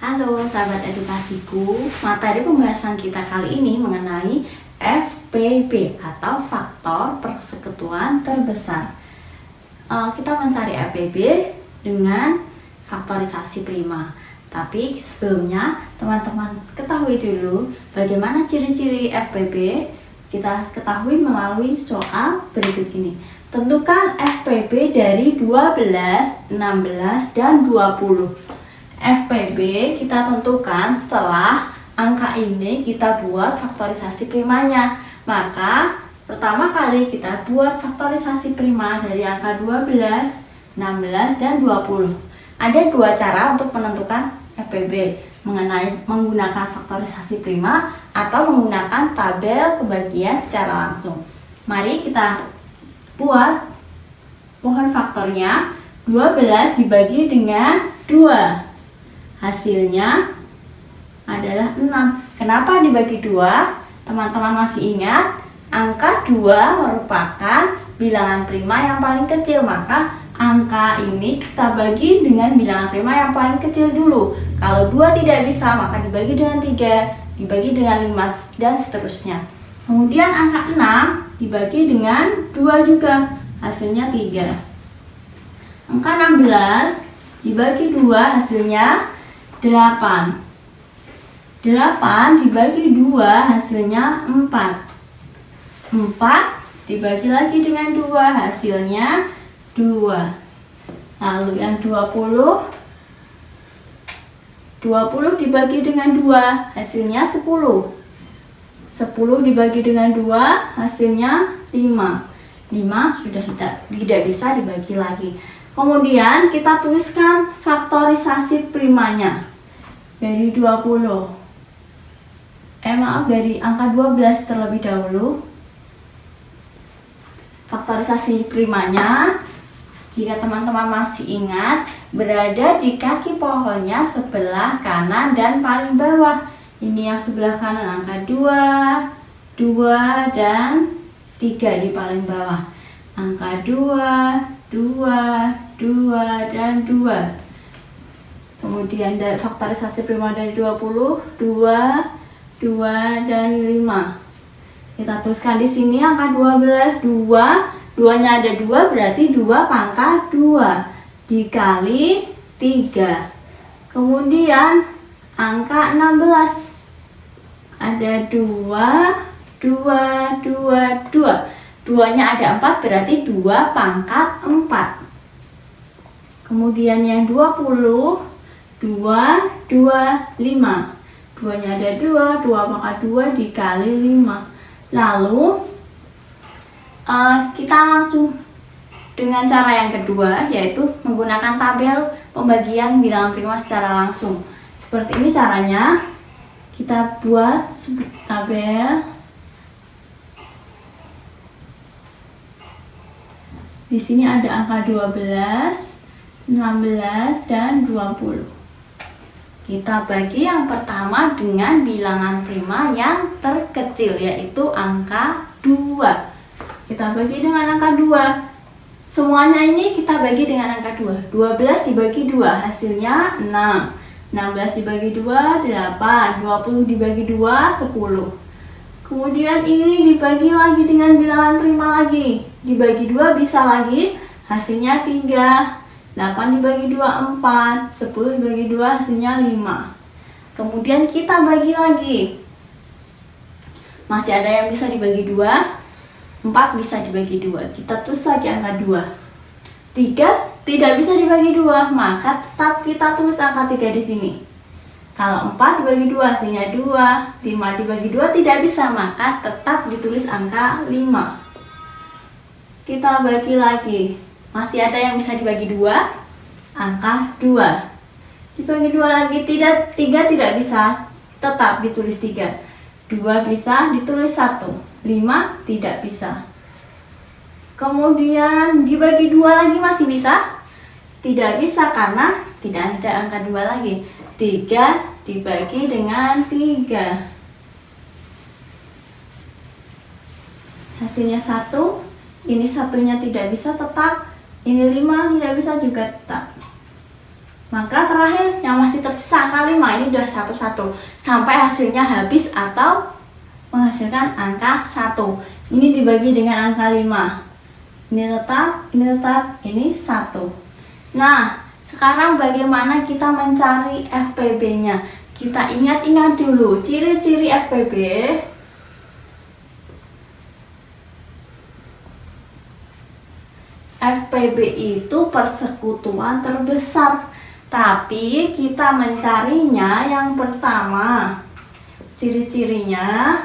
Halo sahabat edukasiku, materi pembahasan kita kali ini mengenai FPB atau faktor persekutuan terbesar. Kita mencari FPB dengan faktorisasi prima. Tapi sebelumnya teman-teman ketahui dulu bagaimana ciri-ciri FPB. Kita ketahui melalui soal berikut ini. Tentukan FPB dari 12, 16, dan 20. FPB kita tentukan setelah angka ini kita buat faktorisasi primanya. Maka pertama kali kita buat faktorisasi prima dari angka 12, 16, dan 20. Ada dua cara untuk menentukan FPB, menggunakan faktorisasi prima atau menggunakan tabel pembagian secara langsung. Mari kita buat mohon faktornya. 12 dibagi dengan 2. Hasilnya adalah 6. Kenapa dibagi 2? Teman-teman masih ingat? Angka 2 merupakan bilangan prima yang paling kecil. Maka angka ini kita bagi dengan bilangan prima yang paling kecil dulu. Kalau 2 tidak bisa, maka dibagi dengan 3, dibagi dengan 5, dan seterusnya. Kemudian angka 6 dibagi dengan 2 juga. Hasilnya 3. Angka 16 dibagi 2, hasilnya 8. 8 dibagi 2, hasilnya 4. 4 dibagi lagi dengan 2, hasilnya 2. Lalu yang 20 dibagi dengan 2, hasilnya 10. 10 dibagi dengan 2, hasilnya 5. 5 sudah tidak bisa dibagi lagi. Kemudian kita tuliskan faktorisasi primanya dari 20. Dari angka 12 terlebih dahulu. Faktorisasi primanya, jika teman-teman masih ingat, berada di kaki pohonnya sebelah kanan dan paling bawah. Ini yang sebelah kanan angka 2, 2, dan 3 di paling bawah. Angka 2, 2, dan 2. Kemudian dari faktorisasi prima dari 20, 2, dan 5. Kita tuliskan di sini angka 12, 2-nya ada 2, berarti 2 pangkat 2 dikali 3. Kemudian angka 16 ada 2, 2-nya ada 4, berarti 2 pangkat 4. Kemudian yang 20, 5. 2-nya ada 2 pangkat 2 dikali 5. Lalu kita langsung dengan cara yang kedua, yaitu menggunakan tabel pembagian bilangan prima secara langsung. Seperti ini caranya. Kita buat tabel. Di sini ada angka 12, 16, dan 20. Kita bagi yang pertama dengan bilangan prima yang terkecil, yaitu angka 2. Kita bagi dengan angka 2. Semuanya ini kita bagi dengan angka 2. 12 dibagi 2, hasilnya 6. 16 dibagi 2, 8. 20 dibagi 2, 10. Kemudian ini dibagi lagi dengan bilangan prima lagi. Dibagi 2 bisa lagi, hasilnya 3. 8 dibagi 2, 4. 10 dibagi 2, hasilnya 5. Kemudian kita bagi lagi. Masih ada yang bisa dibagi 2. 4 bisa dibagi 2. Kita tulis lagi angka 2. 3 tidak bisa dibagi 2, maka tetap kita tulis angka 3 di sini. Kalau 4 dibagi 2, hasilnya 2. 5 dibagi 2 tidak bisa, maka tetap ditulis angka 5. Kita bagi lagi. Masih ada yang bisa dibagi 2, angka 2. Dibagi 2 lagi, 3 tidak bisa, tetap ditulis 3. 2 bisa, ditulis 1. 5 tidak bisa. Kemudian dibagi 2 lagi masih bisa? Tidak bisa karena tidak ada angka 2 lagi. 3 dibagi dengan 3. Hasilnya 1. Ini satunya tidak bisa tetap. Ini 5 tidak bisa juga tetap. Maka terakhir yang masih tersisa angka 5 ini udah 1-1 sampai hasilnya habis atau menghasilkan angka 1. Ini dibagi dengan angka 5. Ini tetap, ini 1. Nah, sekarang bagaimana kita mencari FPB-nya? Kita ingat-ingat dulu ciri-ciri FPB. FPB itu persekutuan terbesar. Tapi kita mencarinya yang pertama, ciri-cirinya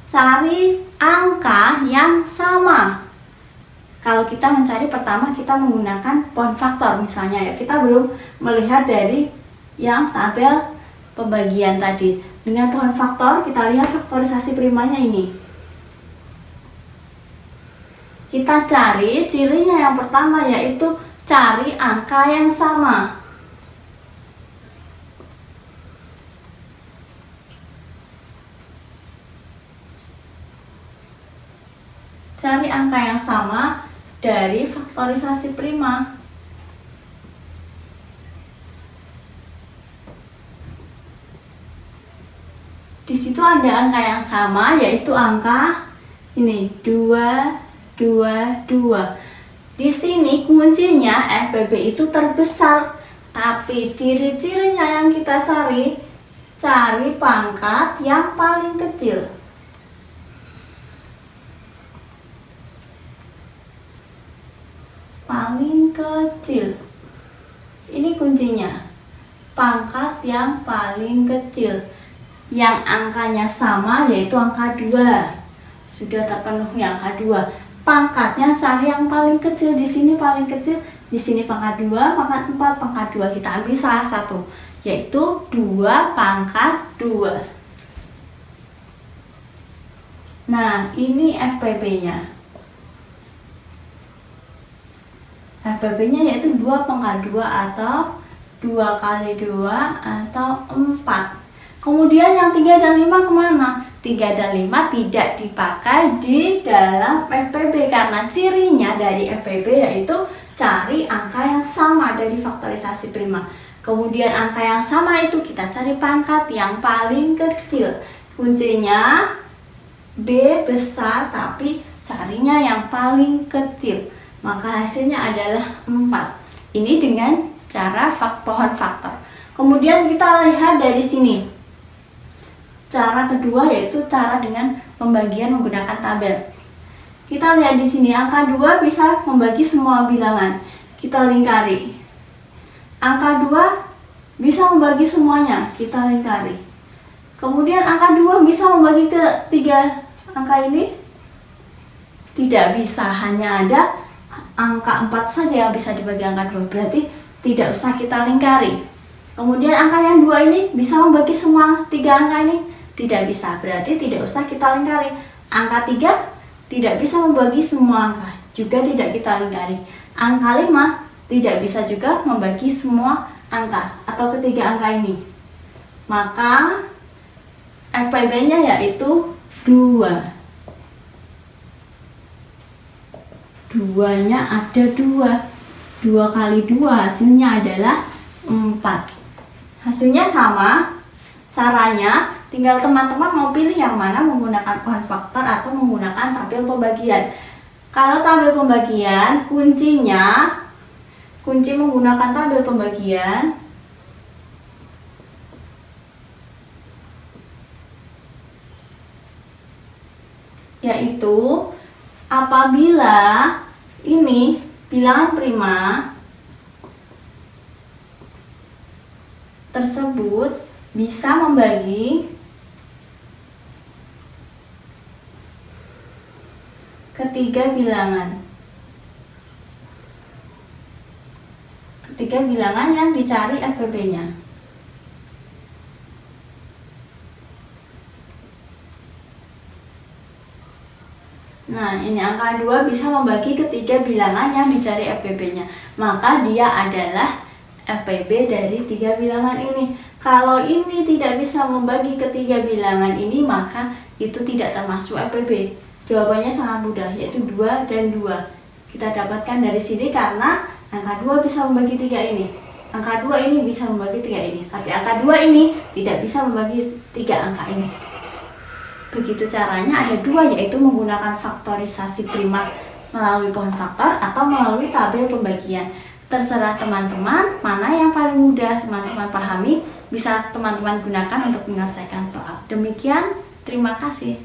cari angka yang sama. Kalau kita mencari pertama kita menggunakan pohon faktor misalnya ya. Kita belum melihat dari yang tabel pembagian tadi. Dengan pohon faktor kita lihat faktorisasi primanya ini. Kita cari cirinya yang pertama yaitu cari angka yang sama. Cari angka yang sama dari faktorisasi prima. Di situ ada angka yang sama yaitu angka ini 2, 2, 2. Di sini kuncinya FPB itu terbesar, tapi ciri-cirinya yang kita cari pangkat yang paling kecil. Paling kecil. Ini kuncinya. Pangkat yang paling kecil. Yang angkanya sama yaitu angka 2. Sudah terpenuhi angka 2. Pangkatnya cari yang paling kecil. Di sini paling kecil, di sini pangkat 2, pangkat 4, pangkat 2. Kita ambil salah satu, yaitu 2 pangkat 2. Nah, ini FPB-nya. FPB-nya yaitu 2 pangkat 2 atau 2 kali 2 atau 4. Kemudian yang 3 dan 5 kemana? 3 dan 5 tidak dipakai di dalam FPB karena cirinya dari FPB yaitu cari angka yang sama dari faktorisasi prima. Kemudian angka yang sama itu kita cari pangkat yang paling kecil. Kuncinya B besar tapi carinya yang paling kecil. Maka hasilnya adalah 4. Ini dengan cara pohon faktor. Kemudian kita lihat dari sini. Cara kedua yaitu cara dengan pembagian menggunakan tabel. Kita lihat di sini angka 2 bisa membagi semua bilangan. Kita lingkari. Angka 2 bisa membagi semuanya. Kita lingkari. Kemudian angka 2 bisa membagi ke 3 angka ini? Tidak bisa, hanya ada angka 4 saja yang bisa dibagi angka 2. Berarti tidak usah kita lingkari. Kemudian angka yang 2 ini bisa membagi semua 3 angka ini? Tidak bisa, berarti tidak usah kita lingkari. Angka 3 tidak bisa membagi semua angka, juga tidak kita lingkari. Angka 5 tidak bisa juga membagi semua angka atau ketiga angka ini. Maka FPB-nya yaitu 2. 2-nya ada 2. 2 kali 2 hasilnya adalah 4. Hasilnya sama. Caranya tinggal teman-teman mau pilih yang mana, menggunakan pohon faktor atau menggunakan tabel pembagian. Kalau tabel pembagian, kunci menggunakan tabel pembagian yaitu apabila ini bilangan prima tersebut bisa membagi ketiga bilangan. Ketiga bilangan yang dicari FPB-nya. Nah, ini angka 2 bisa membagi ketiga bilangan yang dicari FPB-nya. Maka dia adalah FPB dari 3 bilangan ini. Kalau ini tidak bisa membagi ketiga bilangan ini, maka itu tidak termasuk FPB. Jawabannya sangat mudah, yaitu 2 dan 2. Kita dapatkan dari sini karena angka 2 bisa membagi 3 ini. Angka 2 ini bisa membagi 3 ini, tapi angka 2 ini tidak bisa membagi 3 angka ini. Begitu caranya, ada 2, yaitu menggunakan faktorisasi prima melalui pohon faktor atau melalui tabel pembagian. Terserah teman-teman mana yang paling mudah teman-teman pahami, bisa teman-teman gunakan untuk menyelesaikan soal. Demikian, terima kasih.